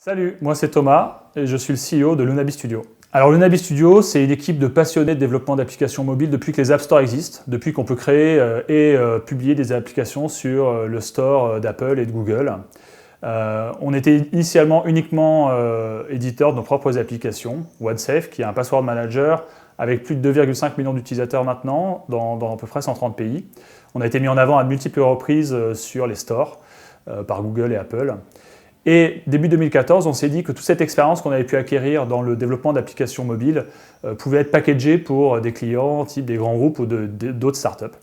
Salut, moi c'est Thomas et je suis le CEO de Lunabi Studio. Alors Lunabi Studio, c'est une équipe de passionnés de développement d'applications mobiles depuis que les App Store existent, depuis qu'on peut créer et publier des applications sur le store d'Apple et de Google. On était initialement uniquement éditeur de nos propres applications, OneSafe, qui est un password manager avec plus de 2,5 millions d'utilisateurs maintenant dans à peu près 130 pays. On a été mis en avant à de multiples reprises sur les stores par Google et Apple. Et début 2014, on s'est dit que toute cette expérience qu'on avait pu acquérir dans le développement d'applications mobiles pouvait être packagée pour des clients type des grands groupes ou d'autres startups.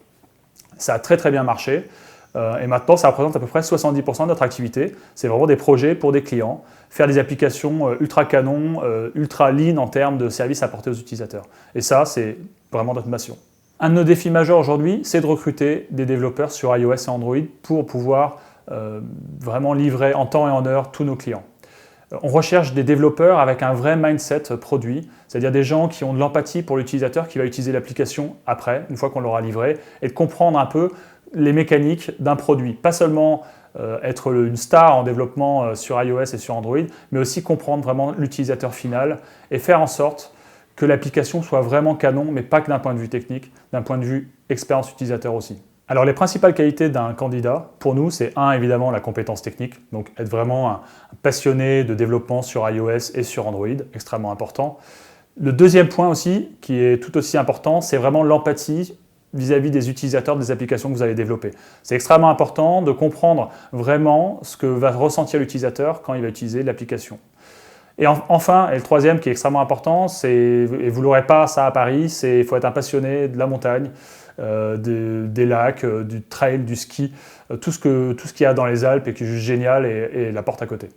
Ça a très bien marché et maintenant ça représente à peu près 70% de notre activité. C'est vraiment des projets pour des clients, faire des applications ultra canon, ultra lean en termes de services apportés aux utilisateurs. Et ça, c'est vraiment notre passion. Un de nos défis majeurs aujourd'hui, c'est de recruter des développeurs sur iOS et Android pour pouvoir vraiment livrer en temps et en heure tous nos clients. On recherche des développeurs avec un vrai mindset produit, c'est-à-dire des gens qui ont de l'empathie pour l'utilisateur qui va utiliser l'application après, une fois qu'on l'aura livré, et de comprendre un peu les mécaniques d'un produit. Pas seulement être une star en développement sur iOS et sur Android, mais aussi comprendre vraiment l'utilisateur final et faire en sorte que l'application soit vraiment canon, mais pas que d'un point de vue technique, d'un point de vue expérience utilisateur aussi. Alors les principales qualités d'un candidat, pour nous, c'est évidemment la compétence technique, donc être vraiment un passionné de développement sur iOS et sur Android, extrêmement important. Le deuxième point aussi, qui est tout aussi important, c'est vraiment l'empathie vis-à-vis des utilisateurs des applications que vous allez développer. C'est extrêmement important de comprendre vraiment ce que va ressentir l'utilisateur quand il va utiliser l'application. Et enfin, et le troisième qui est extrêmement important, et vous ne l'aurez pas ça à Paris, il faut être un passionné de la montagne, des lacs, du trail, du ski, tout ce qu'il y a dans les Alpes et qui est juste génial et la porte à côté.